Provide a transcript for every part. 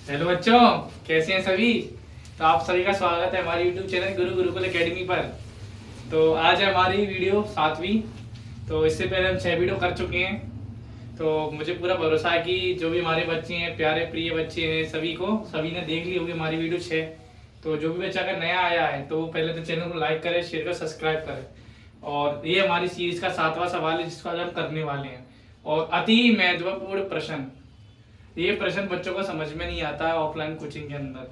Hello बच्चों, कैसे हैं सभी। तो आप सभी का स्वागत है हमारे YouTube चैनल गुरु गुरुकुल एकेडमी पर। तो आज है हमारी वीडियो 7वीं। तो इससे पहले हम 6 वीडियो कर चुके हैं। तो मुझे पूरा भरोसा है कि जो भी हमारे बच्चे हैं, प्यारे प्रिय बच्चे हैं, सभी ने देख ली होगी हमारी वीडियो 6। तो जो भी बच्चा अगर नया आया है तो पहले तो चैनल को लाइक करें, शेयर करें, सब्सक्राइब करें। और ये हमारी सीरीज का 7वां सवाल है जिसको आज हम करने वाले हैं। और अति महत्वपूर्ण प्रश्न, ये प्रश्न बच्चों को समझ में नहीं आता है ऑफलाइन कोचिंग के अंदर,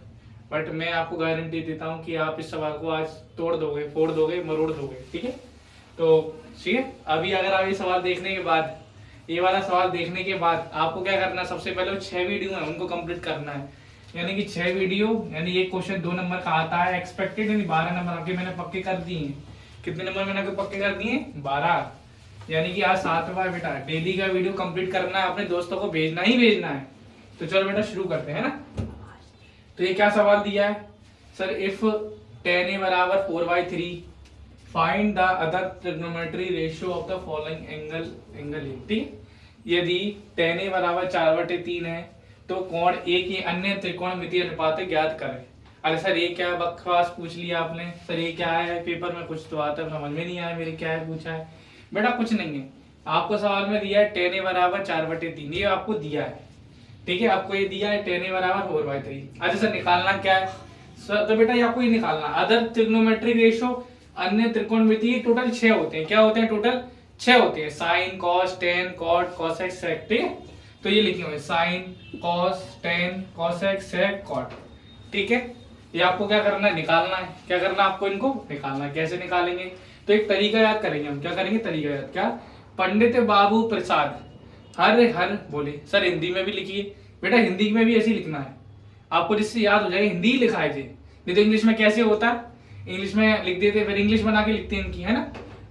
बट मैं आपको गारंटी देता हूँ कि आप इस सवाल को आज तोड़ दोगे, फोड़ दोगे, मरोड़ दोगे। ठीक है, तो ठीक है। अभी अगर आप ये सवाल देखने के बाद, ये वाला सवाल देखने के बाद आपको क्या करना है, सबसे पहले 6 वीडियो है उनको कंप्लीट करना है। यानी कि 6 वीडियो, यानी एक क्वेश्चन 2 नंबर का आता है एक्सपेक्टेड, यानी 12 नंबर आपके मैंने पक्के कर दिए हैं। कितने नंबर मैंने आपको पक्के कर दिए? 12। यानी कि आज 7वां बेटा, डेली का वीडियो कंप्लीट करना है, अपने दोस्तों को भेजना ही भेजना है। तो चलो बेटा शुरू करते हैं ना। तो ये क्या सवाल दिया है सर, इफ tan a बराबर 4/3 find the other trigonometry ratio of the following angle A. ठीक, यदि tan a बराबर 4/3 है तो कोण ए की अन्य त्रिकोणमितीय अनुपात ज्ञात करें। अरे सर ये क्या बकवास पूछ लिया आपने, सर ये क्या है, पेपर में कुछ तो आता है समझ में नहीं आया मेरे, क्या है पूछा है बेटा? कुछ नहीं है, आपको सवाल में दिया है tan a बराबर 4/3, ये आपको दिया है। ठीक है, आपको ये दिया है tan a बराबर 4/3। अच्छा सर निकालना क्या है सर? तो बेटा ये आपको ये निकालना, अदर ट्रिग्नोमेट्रिक रेशियो, अन्य त्रिकोणमितीय टोटल 6 होते हैं। क्या होते हैं? टोटल 6 होते हैं। Sine, cos, tan, cot, cosec, sec. ठीक है, तो ये लिखे हुए sine, cos, tan, cosec, sec, cot. ठीक है, ये आपको क्या करना है? निकालना है। क्या करना है आपको? इनको निकालना है। कैसे निकालेंगे? तो एक तरीका याद करेंगे हम। क्या करेंगे? तरीका याद। क्या? पंडित बाबू प्रसाद हर हर बोले। सर हिंदी में भी लिखिए बेटा, हिंदी में भी ऐसे ही लिखना है आपको, जिससे याद हो जाएगा। हिंदी ही लिखा है जी, नहीं तो इंग्लिश में कैसे होता है, इंग्लिश में लिख देते, फिर इंग्लिश बना के लिखते हैं इनकी, है ना।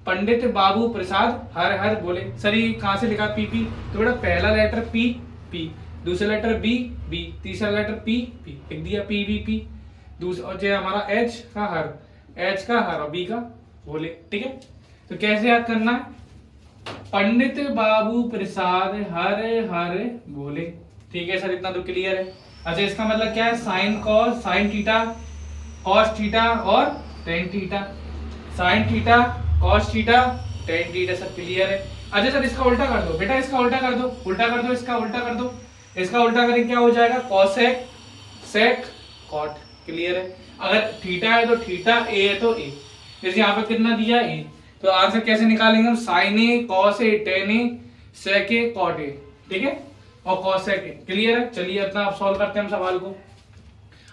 पंडित बाबू प्रसाद हर हर बोले। सर ये कहाँ से लिखा? P P. तो बेटा पहला लेटर पी पी, दूसरा लेटर बी बी, तीसरा लेटर पी पी, लिख दिया पी बी पी। दूसरा जो हमारा एच का हर, एच का हर और बी का बोले। ठीक है, तो कैसे याद करना है? पंडित बाबू प्रसाद हर हर बोले। ठीक है सर, इतना तो क्लियर है। अच्छा इसका मतलब क्या है? Sine cos, sine theta, cos theta और tan theta. Sine theta, cos theta, tan theta. सब क्लियर है। अच्छा सर इसका उल्टा कर दो बेटा, इसका उल्टा कर दो, उल्टा कर दो, इसका उल्टा कर दो। इसका उल्टा करें क्या हो जाएगा? Cosec, sec, cot. क्लियर है। अगर थीटा है तो थीटा, ए है तो ए। जैसे यहाँ पे कितना दिया? ए। तो आंसर कैसे निकालेंगे हम? Sine A, cos A, tan A, sec A, cot A. ठीक है, और कॉसेक ए। क्लियर है। चलिए अपना आप सॉल्व करते हैं हम सवाल को।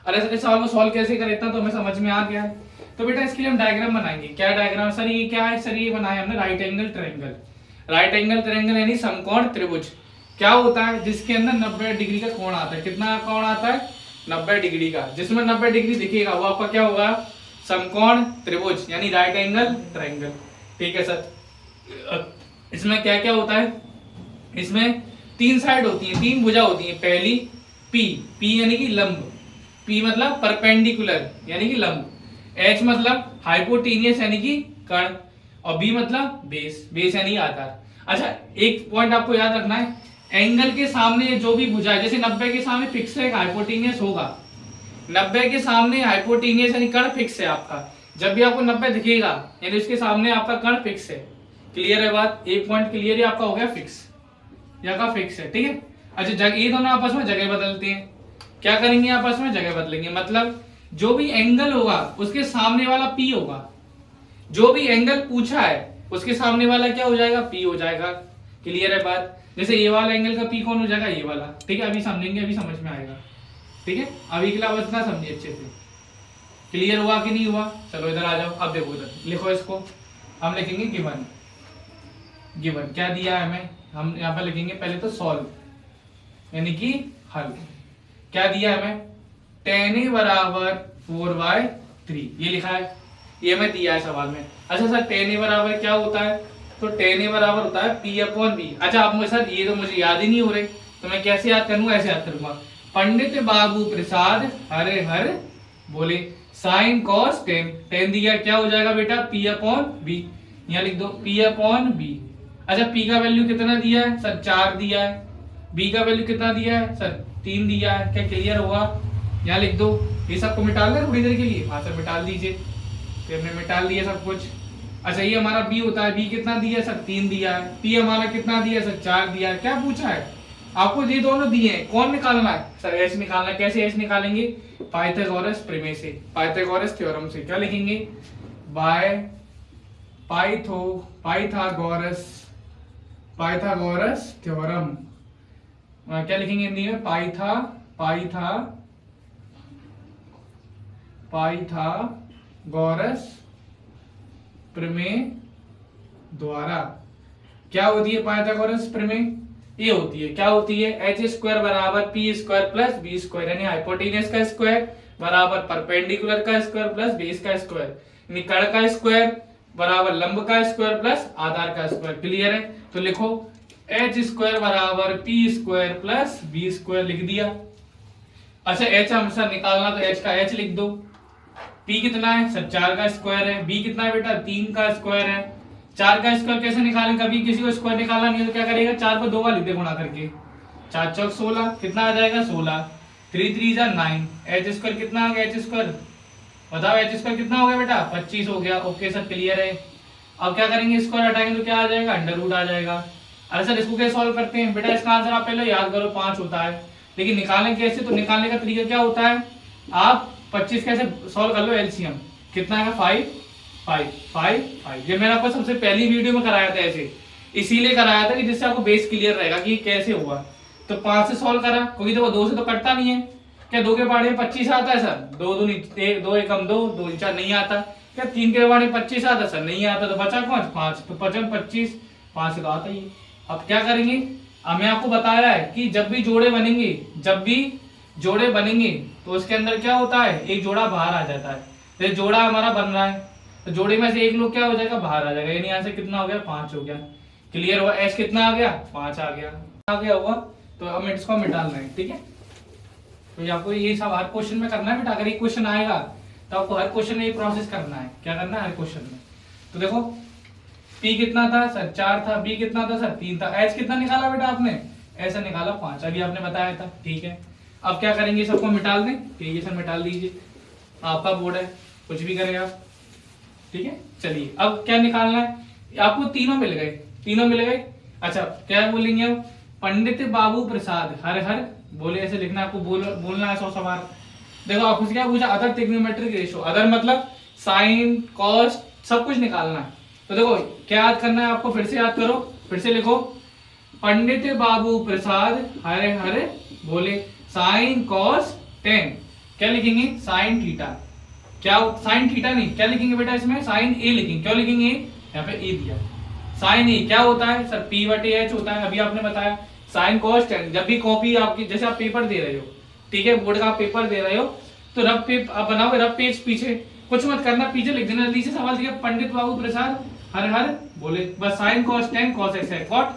अरे सर इस सवाल को सॉल्व कैसे करें इतना तो हमें समझ में आ गया है। तो बेटा इसके लिए हम डायग्राम बनाएंगे। क्या डायग्राम सर? ये क्या है सर? ये बनाया हमने right angle triangle. Right angle triangle यानी समकोण त्रिभुज। क्या होता है? जिसके अंदर 90 डिग्री का कोण आता है। कितना कोण आता है? 90 डिग्री का। जिसमें 90 डिग्री दिखेगा वो आपका क्या होगा? समकोण त्रिभुज यानी राइट एंगल ट्रायंगल। ठीक है सर, इसमें क्या क्या होता है? इसमें 3 साइड होती हैं, 3 भुजा होती हैं। पहली पी, पी यानी कि लंब, पी मतलब परपेंडिकुलर यानी कि लंब, एच मतलब हाइपोटेनियस यानी कि कर्ण, और बी मतलब बेस, बेस यानी आधार। अच्छा एक पॉइंट आपको याद रखना है, एंगल के सामने जो भी भुजा है, जैसे 90 के सामने फिक्स है हाइपोटेनियस होगा, 90 के सामने हाइपोटेनियस यानी कर्ण फिक्स है आपका। जब भी आपको 90 दिखेगा यानी उसके सामने आपका कर्ण फिक्स है। क्लियर है बात? एक पॉइंट क्लियर है आपका, हो गया फिक्स, यहाँ का फिक्स है। ठीक है। अच्छा ये दोनों आपस में जगह बदलते हैं। क्या करेंगे? आपस में जगह बदलेंगे, मतलब जो भी एंगल होगा उसके सामने वाला पी होगा। जो भी एंगल पूछा है उसके सामने वाला क्या हो जाएगा? पी हो जाएगा। क्लियर है बात? जैसे ये वाला एंगल का पी कौन हो जाएगा? ये वाला। ठीक है, अभी समझेंगे, अभी समझ में आएगा। ठीक है, अभी के लिए बस ना समझिए अच्छे से। क्लियर हुआ कि नहीं हुआ? चलो इधर आ जाओ। अब देखो इधर लिखो, इसको हम लिखेंगे गिवन। गिवन क्या दिया है हमें? हम यहाँ पर लिखेंगे पहले तो सॉल्व यानी कि हल। क्या दिया है हमें? tan a बराबर 4/3 ये लिखा है, ये हमें दिया है सवाल में। अच्छा सर tan a बराबर क्या होता है? तो tan a बराबर होता है p/b। अच्छा आप मुझे सर ये तो मुझे याद ही नहीं हो रहे, तो मैं कैसे याद करूंगा? ऐसे याद करूंगा, पंडित बाबू प्रसाद हरे हर बोले साइन कॉस टेन। टेन दिया क्या हो जाएगा बेटा? p/b। यहाँ लिख दो p/b। अच्छा p का वैल्यू कितना दिया है सर? 4 दिया है। b का वैल्यू कितना दिया है सर? 3 दिया है, क्या क्लियर हुआ? यहाँ लिख दो, ये सबको मिटाल दे थोड़ी देर के लिए, हाँ सर मिटाल दीजिए। तो हमने मिटाल दिया सब कुछ। अच्छा ये हमारा बी होता है, बी कितना दिया है सर? 3 दिया है। पी हमारा कितना दिया है सर? 4 दिया है। क्या पूछा है आपको? ये दोनों दिए हैं, कौन निकालना है सर? एच निकालना है। कैसे एच निकालेंगे? पाइथागोरस प्रमेय से, पाइथागोरस थ्योरम से। क्या लिखेंगे? By Pythagoras theorem. क्या लिखेंगे हिंदी में? पाइथागोरस प्रमेय द्वारा। क्या होती है पाइथागोरस प्रमेय? ये होती है, क्या होती है? एच स्क्वायर बराबर P square plus B square, यानी हाइपोटेनस का स्क्वायर बराबर परपेंडिकुलर का स्क्वायर प्लस बेस का स्क्वायर, यानी कर्ण का स्क्वायर बराबर लंब का स्क्वायर प्लस आधार का स्क्वायर। क्लियर है? तो लिखो एच स्क्वायर बराबर P square plus B square, लिख दिया। अच्छा एच हमसे निकालना, तो एच का एच लिख दो। पी कितना है सर? 4 का स्क्वायर है। बी कितना है बेटा? 3 का स्क्वायर है। 4 का स्क्वायर कैसे निकालें? कभी किसी को स्क्वायर निकालना नहीं है तो क्या करेगा? 4 को 2 बार लिख दे गुणा करके। 4 चौक 16, कितना आ जाएगा? 16। 3 3 जा 9। एच स्क्वायर कितना आ गया? एच स्क्वायर बताओ, एच स्क्वायर कितना हो गया बेटा? 25 हो गया। ओके सर क्लियर है। अब क्या करेंगे? स्क्वायर हटाएंगे तो क्या आ जाएगा? अंडर रूट आ जाएगा। अरे सर इसको कैसे सॉल्व करते हैं बेटा? इसका आंसर आप पहले याद करो, 5 होता है। लेकिन निकालें कैसे? तो निकालने का तरीका क्या होता है? आप 25 कैसे सॉल्व कर लो? एलसीएम कितना है? 5 5 5 5। ये मैंने आपको सबसे पहली वीडियो में कराया था, ऐसे इसीलिए कराया था कि जिससे आपको बेस क्लियर रहेगा कि कैसे हुआ। तो 5 से सॉल्व करा, क्योंकि देखो 2 से तो कटता नहीं है। क्या 2 के बारे में 25 आता है सर? 2 2 2 1 2 2 4 नहीं आता। क्या 3 के बारे में 25 आता है सर? नहीं आता। तो बचा कौन? 5। तो 55 25, 5 से तो आता ही है। अब क्या करेंगे? हमें आपको बताया है कि जब भी जोड़े बनेंगे तो उसके अंदर क्या होता है? एक जोड़ा बाहर आ जाता है। तो जोड़ा हमारा बन रहा है, तो जोड़े में से एक लोग क्या हो जाएगा? बाहर आ जाएगा। यानी यहाँ से कितना हो गया? 5 हो गया। क्लियर हुआ? एच कितना आ गया? 5 आ गया होगा। तो अब इसको मिटाना है, ठीक है? तो आपको ये सब हर क्वेश्चन में करना है बेटा। अगर एक क्वेश्चन आएगा तो आपको हर क्वेश्चन में ये प्रोसेस करना है। क्या करना है? हर क्वेश्चन में। तो देखो P कितना था सर? 4 था। B कितना था सर? 3 था। H कितना निकाला बेटा आपने? ऐसा निकाला 5, अभी आपने बताया था, ठीक है? अब क्या करेंगे? सबको मिटाल दें। ठीक है सर मिटाल दीजिए, आपका बोर्ड है, कुछ भी करें आप, ठीक है? चलिए अब क्या निकालना है? आपको तीनों मिल गए। अच्छा क्या बोलेंगे अब? पंडित बाबू प्रसाद हर हर बोले, ऐसे लिखना आपको, बोलना है 100 सवाल। देखो आपको क्या पूछा? Other trigonometric ratio. अदर मतलब साइन कॉस सब कुछ निकालना है। तो देखो क्या याद करना है आपको? फिर से याद करो, फिर से लिखो। पंडित बाबू प्रसाद हरे हरे बोले साइन कॉस टेन। क्या लिखेंगे? Sine theta. क्या साइन थीटा नहीं, क्या लिखेंगे बेटा इसमें? साइन ए लिखेंगे। क्यों लिखेंगे? यहाँ पे ए दिया। साइन ए क्या होता है सर? पी बटे एच होता है, अभी आपने बताया। साइन कॉस टेन, जब भी कॉपी आपकी, जैसे आप पेपर दे रहे हो, ठीक है, बोर्ड का आप पेपर दे रहे हो, तो रफ पेज आप बनाओगे, रफ पेज पीछे कुछ मत करना, पीछे लिख देना। जल्दी से सवाल दिया, पंडित बाबू प्रसाद हर हर बोले, बस sign cos ten cos x है, कॉट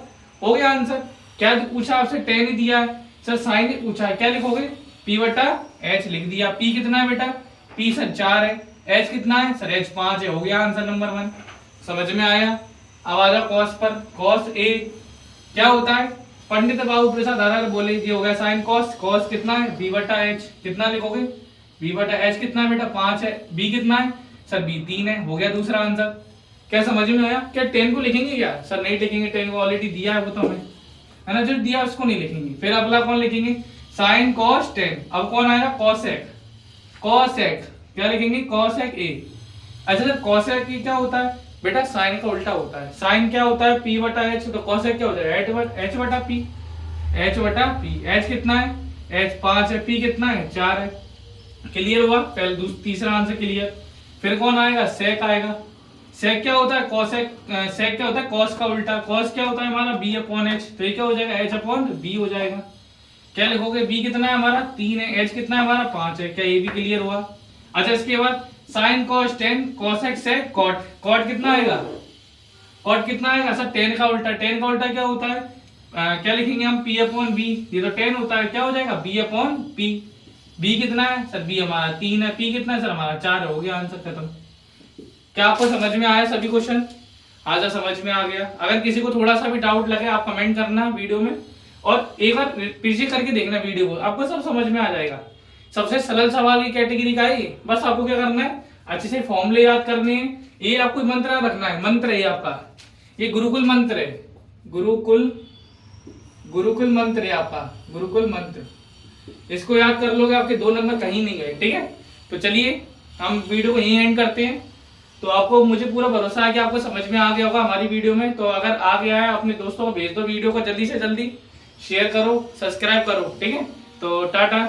हो गया आंसर। क्या पूछा आपसे? टेन ही दिया है सर, साइन ही पूछा है, क्या लिखोगे? पी बटा एच लिख दिया। पी कितना है बेटा? पी सर 4 है। एच कितना है सर? एच 5 है। हो गया आंसर नंबर 1। समझ में आया? अब आ जाओ कॉस पर। कॉस ए क्या होता है? पंडित बाबू प्रसाद हर हर बोले, ये हो गया साइन कॉस। कॉस कितना है? बी बटा एच। कितना लिखोगे? बी बटा एच कितना है बेटा? 5 है। बी कितना है सर? बी 3 है। हो गया दूसरा आंसर। क्या समझ में आया? क्या 10 को लिखेंगे क्या सर? नहीं लिखेंगे, 10 को ऑलरेडी दिया है वो तो हमें, है ना, जो दिया उसको नहीं लिखेंगे। फिर अगला कौन लिखेंगे? Sign cos 10। अब कौन आएगा? कॉसेक। कॉसेक क्या लिखेंगे? कॉसेक ए। अच्छा सर कॉसेक ए क्या होता है बेटा? साइन का उल्टा होता है। साइन क्या होता है? पी बटा एच। तो कॉसेक क्या होता है? एच बटा पी। एच बटा पी। एच कितना है? एच 5 है। पी कितना है? 4 है। क्लियर हुआ? पहले तीसरा आंसर क्लियर। फिर कौन आएगा? सेक आएगा। सेक क्या होता है? कॉसेक। सेक क्या होता है? कॉस का उल्टा। कॉस क्या होता है हमारा? B upon H. तो ये क्या हो जाएगा? एच अपॉन बी हो जाएगा। क्या लिखोगे? बी कितना है हमारा? 3 है। एच कितना है हमारा? 5 है। क्या ये भी क्लियर हुआ? अच्छा इसके बाद sine cos 10 cosec sec cot. Cot कितना आएगा? कॉट कितना आएगा सर? 10 का उल्टा। 10 का उल्टा क्या होता है? क्या लिखेंगे हम? P upon B. ये तो 10 होता है, क्या हो जाएगा? B upon P. बी कितना है सर? बी हमारा 3 है। पी कितना है सर? हमारा 4 हो गया आंसर खत्म। क्या आपको समझ में आया सभी क्वेश्चन? आजा समझ में आ गया। अगर किसी को थोड़ा सा भी डाउट लगे आप कमेंट करना वीडियो में, और एक बार पीछे करके देखना वीडियो को, आपको सब समझ में आ जाएगा। सबसे सरल सवाल की कैटेगरी का ही, बस आपको क्या करना है, अच्छे से फॉर्मूले याद करने हैं। ये आपको मंत्र याद रखना है, मंत्र है ये आपका, ये गुरुकुल मंत्र है, गुरुकुल मंत्र है आपका, गुरुकुल मंत्र। इसको याद कर लोगे, आपके 2 नंबर कहीं नहीं गए। ठीक है, तो चलिए हम वीडियो को यहीं एंड करते हैं। तो आपको, मुझे पूरा भरोसा है कि आपको समझ में आ गया होगा हमारी वीडियो में। तो अगर आ गया है, अपने दोस्तों को भेज दो वीडियो को, जल्दी से जल्दी शेयर करो, सब्सक्राइब करो। ठीक है, तो टाटा।